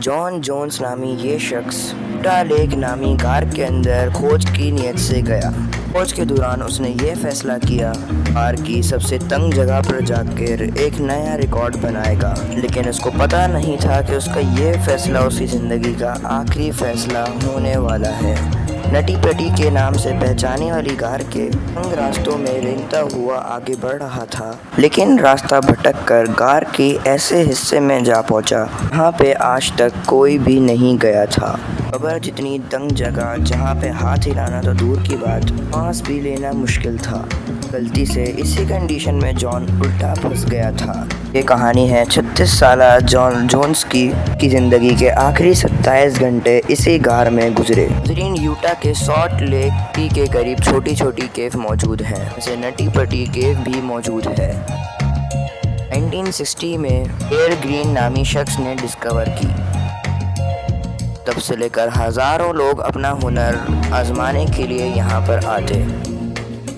Jon Jones नामी ये शख्स यूटा लेक नामी गार के अंदर खोज की नीयत से गया। खोज के दौरान उसने ये फैसला किया गार की सबसे तंग जगह पर जाकर एक नया रिकॉर्ड बनाएगा, लेकिन उसको पता नहीं था कि उसका ये फैसला उसकी ज़िंदगी का आखिरी फैसला होने वाला है। नटी पटी के नाम से पहचाने वाली गार के तंग रास्तों में रेंगता हुआ आगे बढ़ रहा था, लेकिन रास्ता भटक कर गार के ऐसे हिस्से में जा पहुंचा जहाँ पे आज तक कोई भी नहीं गया था। खबर जितनी तंग जगह जहाँ पे हाथ हिलाना तो दूर की बात, सांस भी लेना मुश्किल था। गलती से इसी कंडीशन में जॉन उल्टा फंस गया था। ये कहानी है 36 साला जॉन जोन्स की ज़िंदगी के आखिरी 27 घंटे इसी गार में गुजरे। यूटा के सॉल्ट लेक के करीब छोटी छोटी केव मौजूद हैं, जैसे नटी पटी केव भी मौजूद है। 1960 में एयर ग्रीन नामी शख्स ने डिस्कवर की। तब से लेकर हज़ारों लोग अपना हुनर आजमाने के लिए यहाँ पर आते।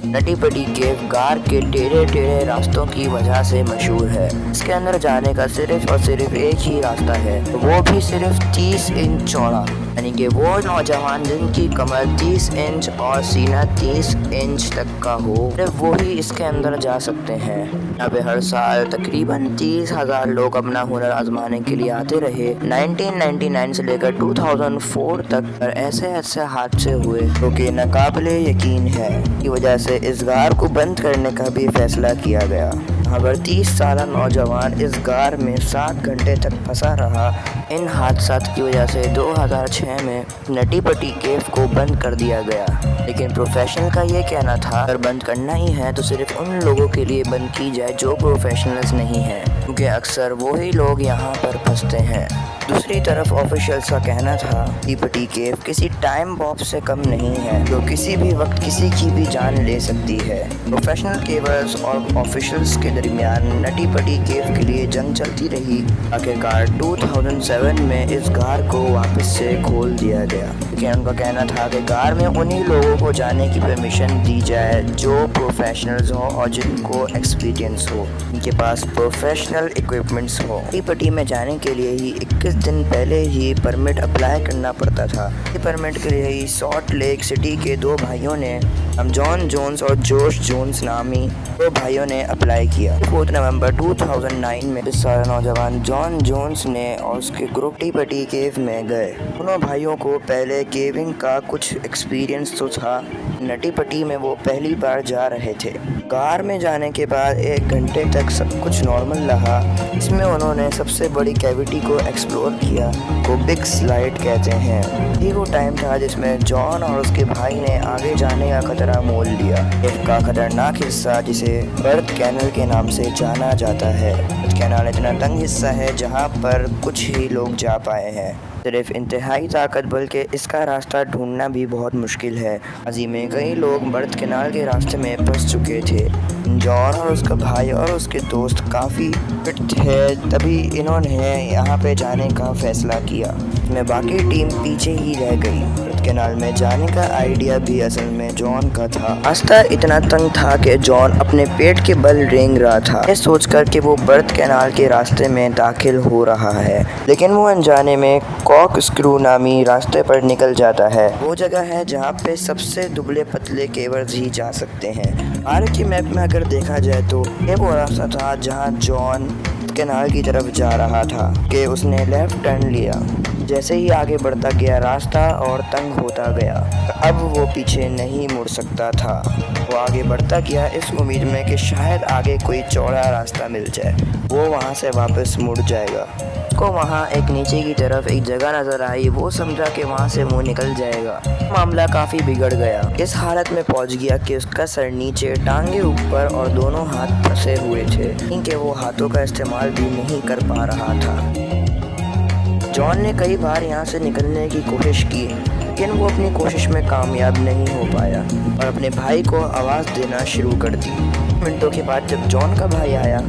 नटी पटी केव गार के टेढ़े टेढ़े रास्तों की वजह से मशहूर है। इसके अंदर जाने का सिर्फ और सिर्फ एक ही रास्ता है, वो भी सिर्फ 30 इंच चौड़ा, यानी कि वो नौजवान जिनकी कमर 30 इंच और सीना 30 इंच तक का हो, सिर्फ वो ही इसके अंदर जा सकते हैं। यहाँ पे हर साल तकरीबन 30,000 लोग अपना हुनर आजमाने के लिए आते रहे। 1999 से लेकर 2004 तक ऐसे ऐसे हादसे हुए जो कि नाकाबिले यकीन है, की वजह से इस गार को बंद करने का भी फैसला किया गया। यहाँ पर 30 साला नौजवान इस गार में 7 घंटे तक फंसा रहा। इन हादसात की वजह से 2006 में नटी पटी केव को बंद कर दिया गया, लेकिन प्रोफेशनल का ये कहना था अगर बंद करना ही है तो सिर्फ उन लोगों के लिए बंद की जाए जो प्रोफेशनल्स नहीं हैं, क्योंकि अक्सर वही लोग यहाँ पर फंसते हैं। दूसरी तरफ ऑफिशियल्स का कहना था कि पटी केव किसी टाइम बॉम्ब से कम नहीं है, जो किसी भी वक्त किसी की भी जान ले सकती है। प्रोफेशनल केवर्स और ऑफिशियल्स के दरमियान नटी पटी केव के लिए जंग चलती रही। आखिरकार 2007 में इस गार को वापस से खोल दिया गया, लेकिन उनका कहना था कि गार में उन्हीं लोगों को जाने की परमिशन दी जाए जो प्रोफेशनल्स हो और जिनको एक्सपीरियंस हो, उनके पास प्रोफेशनल इक्विपमेंट्स हो। नटी पटी में जाने के लिए ही 21 दिन पहले ही परमिट अप्लाई करना पड़ता था। ये परमिट के लिए ही सॉल्ट लेक सिटी के दो भाइयों ने, हम जॉन जोन्स और जोश जोन्स नामी दो भाइयों ने अप्लाई किया। 4 नवंबर 2009 में 20 साल नौजवान जॉन जोन्स ने और उसके ग्रुप नटी पटी केव में गए। दोनों भाइयों को पहले केविंग का कुछ एक्सपीरियंस तो था, नटी पटी में वो पहली बार जा रहे थे। गार में जाने के बाद 1 घंटे तक सब कुछ नॉर्मल रहा। इसमें उन्होंने सबसे बड़ी कैविटी को एक्सप्लोर किया, को बिग स्लाइड कहते हैं। यही वो टाइम था जिसमें जॉन और उसके भाई ने आगे जाने का खतरा मोल लिया। केव का खतरनाक हिस्सा जिसे बर्थ कैनल के नाम से जाना जाता है। बर्थ कैनल इतना तंग हिस्सा है जहाँ पर कुछ ही लोग जा पाए हैं। सिर्फ इंतहाई ताकत बल्कि इसका रास्ता ढूंढना भी बहुत मुश्किल है। माज़ी में कई लोग बर्थ कैनाल के रास्ते में फंस चुके थे। जॉन और उसका भाई और उसके दोस्त काफ़ी फिट थे, तभी इन्होंने यहाँ पे जाने का फ़ैसला किया। इसमें बाकी टीम पीछे ही रह गई। बर्थ कैनाल में जाने का आइडिया भी असल में जॉन का था। रास्ता इतना तंग था कि जॉन अपने पेट के बल रेंग रहा था, ये सोचकर कि वो बर्थ कैनाल के रास्ते में दाखिल हो रहा है, लेकिन वो अनजाने में कॉक स्क्रू नामी रास्ते पर निकल जाता है। वो जगह है जहाँ पे सबसे दुबले पतले केवर्स ही जा सकते हैं। भारत की मैप में अगर देखा जाए तो ये वो रास्ता था जहाँ जॉन कैनाल की तरफ जा रहा था कि उसने लेफ्ट टर्न लिया। जैसे ही आगे बढ़ता गया रास्ता और तंग होता गया। अब वो पीछे नहीं मुड़ सकता था। वो आगे बढ़ता गया इस उम्मीद में कि शायद आगे कोई चौड़ा रास्ता मिल जाए, वो वहाँ से वापस मुड़ जाएगा। को वहाँ एक नीचे की तरफ एक जगह नज़र आई। वो समझा कि वहाँ से मुँह निकल जाएगा। मामला काफ़ी बिगड़ गया। इस हालत में पहुँच गया कि उसका सर नीचे, टांगे ऊपर और दोनों हाथ फंसे हुए थे, क्योंकि वो हाथों का इस्तेमाल भी नहीं कर पा रहा था। जॉन ने कई बार यहाँ से निकलने की कोशिश की, लेकिन वो अपनी कोशिश में कामयाब नहीं हो पाया और अपने भाई को आवाज़ देना शुरू कर दी। मिनटों के बाद जब जॉन का भाई आया,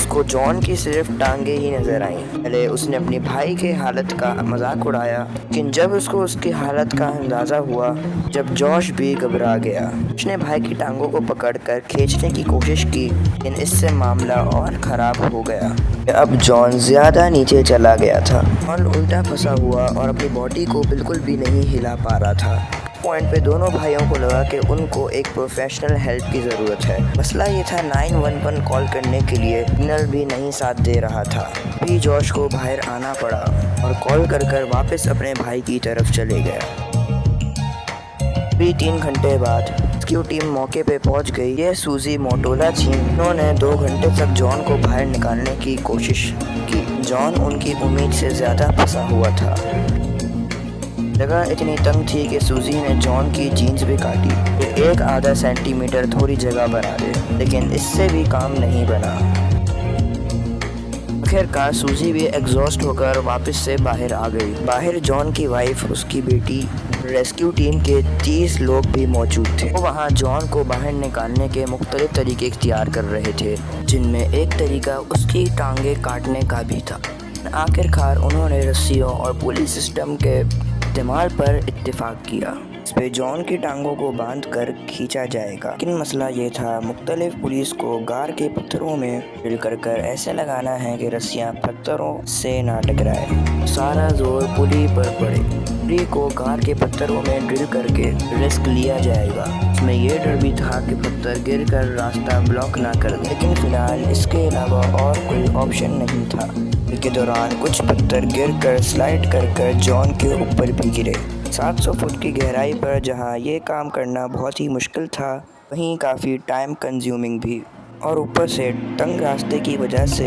को जॉन की सिर्फ टांगे ही नजर आईं। पहले उसने अपने भाई के हालत का मजाक उड़ाया, लेकिन जब उसको उसकी हालत का अंदाजा हुआ, जब जॉश भी घबरा गया, उसने भाई की टांगों को पकड़कर खींचने की कोशिश की, लेकिन इससे मामला और खराब हो गया। अब जॉन ज्यादा नीचे चला गया था। जॉन उल्टा फंसा हुआ और अपनी बॉडी को बिल्कुल भी नहीं हिला पा रहा था। पॉइंट पे दोनों भाइयों को लगा कि उनको एक प्रोफेशनल हेल्प की ज़रूरत है। मसला ये था 911 कॉल करने के लिए सिग्नल भी नहीं साथ दे रहा था। भी जॉश को बाहर आना पड़ा और कॉल कर वापस अपने भाई की तरफ चले गया। भी 3 घंटे बाद रेस्क्यू टीम मौके पे पहुंच गई। ये सूजी मोटोला थी। उन्होंने 2 घंटे तक जॉन को बाहर निकालने की कोशिश की। जॉन उनकी उम्मीद से ज़्यादा फंसा हुआ था। जगह इतनी तंग थी कि सूजी ने जॉन की जीन्स भी काटी कि 1 आधा सेंटीमीटर थोड़ी जगह बना दे, लेकिन इससे भी काम नहीं बना। आखिरकार सूजी भी एग्जॉस्ट होकर वापस से बाहर आ गई। बाहर जॉन की वाइफ, उसकी बेटी, रेस्क्यू टीम के 30 लोग भी मौजूद थे। वो वहाँ जॉन को बाहर निकालने के मुख्तलिफ तरीके इख्तियार कर रहे थे, जिनमें एक तरीका उसकी टांगे काटने का भी था। आखिरकार उन्होंने रस्सियों और पुलिस सिस्टम के इस्तेमाल पर इत्तेफाक किया। इस पे जॉन की टांगों को बांध कर खींचा जाएगा। लेकिन मसला ये था, मुख्तलिफ पुलिस को गार के पत्थरों में ड्रिल कर ऐसे लगाना है कि रस्सियाँ पत्थरों से ना टकराए। सारा जोर पुली पर पड़े। पुली को गार के पत्थरों में ड्रिल करके रिस्क लिया जाएगा। इसमें यह डर भी था कि पत्थर गिर कर रास्ता ब्लॉक ना कर दे, लेकिन फिलहाल इसके अलावा और कोई ऑप्शन नहीं था। के दौरान कुछ पत्थर गिर कर स्लाइड कर जॉन के ऊपर भी गिरे। 700 फुट की गहराई पर जहां ये काम करना बहुत ही मुश्किल था, वहीं काफ़ी टाइम कंज्यूमिंग भी, और ऊपर से तंग रास्ते की वजह से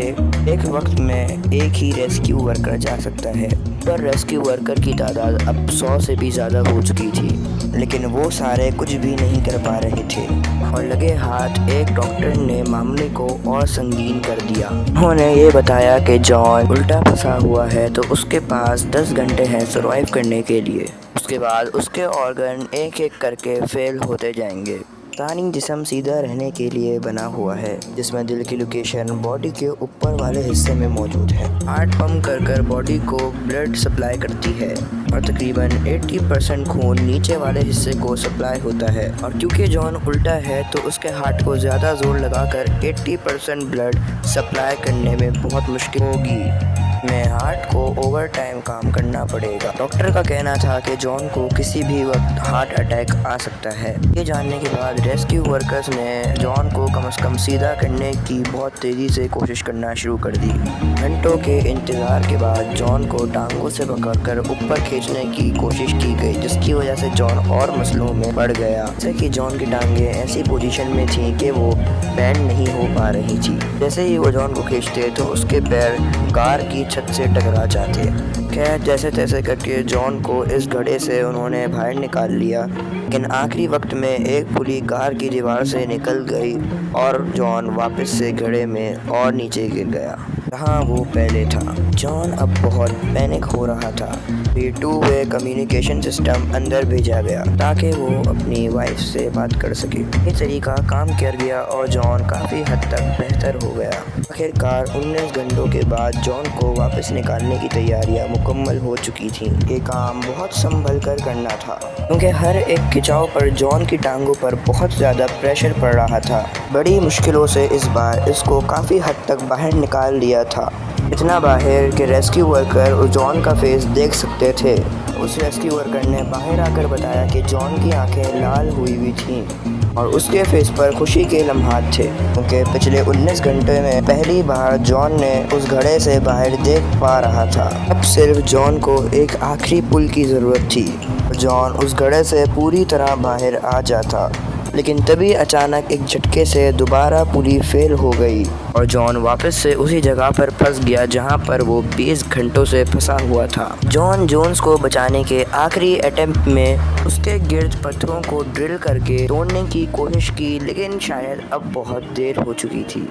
एक वक्त में एक ही रेस्क्यू वर्कर जा सकता है। पर रेस्क्यू वर्कर की तादाद अब 100 से भी ज़्यादा हो चुकी थी, लेकिन वो सारे कुछ भी नहीं कर पा रहे थे। और लगे हाथ एक डॉक्टर ने मामले को और संगीन कर दिया। उन्होंने ये बताया कि जॉन उल्टा फंसा हुआ है, तो उसके पास 10 घंटे हैं सर्वाइव करने के लिए। उसके बाद उसके ऑर्गन एक एक करके फेल होते जाएंगे। इंसानी जिस्म सीधा रहने के लिए बना हुआ है, जिसमें दिल की लोकेशन बॉडी के ऊपर वाले हिस्से में मौजूद है। हार्ट पंप कर बॉडी को ब्लड सप्लाई करती है और तकरीबन 80% खून नीचे वाले हिस्से को सप्लाई होता है। और क्योंकि जॉन उल्टा है, तो उसके हार्ट को ज़्यादा जोर लगाकर 80% ब्लड सप्लाई करने में बहुत मुश्किल होगी। में हार्ट को ओवर टाइम काम करना पड़ेगा। डॉक्टर का कहना था कि जॉन को किसी भी वक्त हार्ट अटैक आ सकता है। ये जानने के बाद रेस्क्यू वर्कर्स ने जॉन को कम से कम सीधा करने की बहुत तेज़ी से कोशिश करना शुरू कर दी। घंटों के इंतज़ार के बाद जॉन को टांगों से पकड़कर ऊपर खींचने की कोशिश की गई, जिसकी वजह से जॉन और मसलों में पड़ गया। जैसे कि जॉन की टांगें ऐसी पोजीशन में थी कि वो बैंड नहीं हो पा रही थी। जैसे ही वो जॉन को खींचते तो उसके पैर कार की छत से टकरा जाते। खैर, जैसे तैसे करके जॉन को इस गड्ढे से उन्होंने बाहर निकाल लिया, लेकिन आखिरी वक्त में एक पुली कार की दीवार से निकल गई और जॉन वापस से गड्ढे में और नीचे गिर गया जहाँ वो पहले था। जॉन अब बहुत पैनिक हो रहा था। फिर 2-वे कम्युनिकेशन सिस्टम अंदर भेजा गया ताकि वो अपनी वाइफ से बात कर सके। ये तरीका काम कर गया और जॉन काफ़ी हद तक बेहतर हो गया। आखिरकार 19 घंटों के बाद जॉन को वापस निकालने की तैयारियां मुकम्मल हो चुकी थीं। ये काम बहुत संभल कर करना था, क्योंकि हर एक खिंचाव पर जॉन की टांगों पर बहुत ज़्यादा प्रेशर पड़ रहा था। बड़ी मुश्किलों से इस बार इसको काफ़ी हद तक बाहर निकाल लिया था, इतना बाहर कि रेस्क्यू वर्कर जॉन का फेस देख सकते थे। उस रेस्क्यू वर्कर ने बाहर आकर बताया कि जॉन की आंखें लाल हुई थीं और उसके फेस पर खुशी के लम्हात थे, क्योंकि पिछले 19 घंटे में पहली बार जॉन ने उस घड़े से बाहर देख पा रहा था। अब सिर्फ जॉन को एक आखिरी पुल की ज़रूरत थी। जॉन उस घड़े से पूरी तरह बाहर आ जाता, लेकिन तभी अचानक एक झटके से दोबारा पुली फेल हो गई और जॉन वापस से उसी जगह पर फंस गया जहां पर वो 20 घंटों से फंसा हुआ था। जॉन जोन्स को बचाने के आखिरी अटेम्प्ट में उसके गिर्द पत्थरों को ड्रिल करके तोड़ने की कोशिश की, लेकिन शायद अब बहुत देर हो चुकी थी।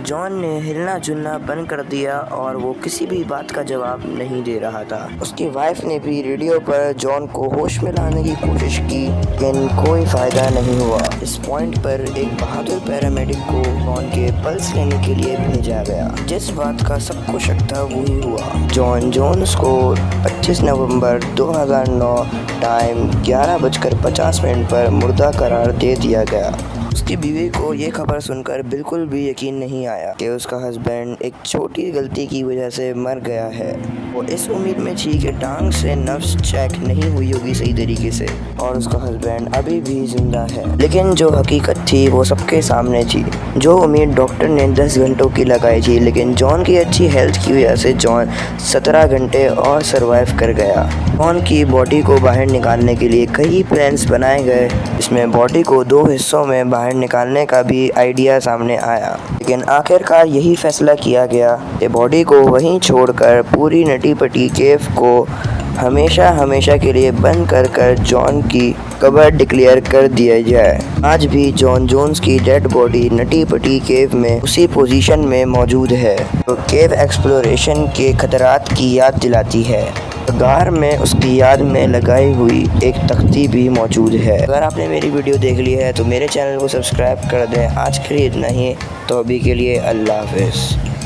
जॉन ने हिलना जुलना बंद कर दिया और वो किसी भी बात का जवाब नहीं दे रहा था। उसकी वाइफ ने भी रेडियो पर जॉन को होश में लाने की कोशिश की, लेकिन कोई फायदा नहीं हुआ। इस पॉइंट पर एक बहादुर पैरामेडिक को जॉन के पल्स लेने के लिए भेजा गया। जिस बात का सबको शक था वही हुआ। जॉन जोन्स को 25 नवंबर 2009 टाइम 11:50 पर मुर्दा करार दे दिया गया। उसकी बीवी को ये खबर सुनकर बिल्कुल भी यकीन नहीं आया कि उसका हस्बैंड एक छोटी गलती की वजह से मर गया है। वो इस उम्मीद में थी कि टांग से नब्ज चेक नहीं हुई होगी सही तरीके से और उसका हस्बैंड अभी भी जिंदा है। लेकिन जो हकीकत थी वो सबके सामने थी। जो उम्मीद डॉक्टर ने 10 घंटों की लगाई थी, लेकिन जॉन की अच्छी हेल्थ की वजह से जॉन 17 घंटे और सरवाइव कर गया। जॉन की बॉडी को बाहर निकालने के लिए कई प्लान्स बनाए गए, इसमें बॉडी को 2 हिस्सों में बाहर निकालने का भी आइडिया सामने आया, लेकिन आखिरकार यही फैसला किया गया कि बॉडी को वहीं छोड़कर पूरी नटी पटी केव को हमेशा के लिए बंद कर जॉन की कब्र डिक्लेयर कर दिया जाए। आज भी जॉन जोन्स की डेड बॉडी नटी पटी केव में उसी पोजीशन में मौजूद है, जो केव एक्सप्लोरेशन के खतरात की याद दिलाती है। गार में उसकी याद में लगाई हुई एक तख्ती भी मौजूद है। अगर आपने मेरी वीडियो देख ली है तो मेरे चैनल को सब्सक्राइब कर दें। आज के लिए इतना ही, तो अभी के लिए अल्लाह हाफ़िज़।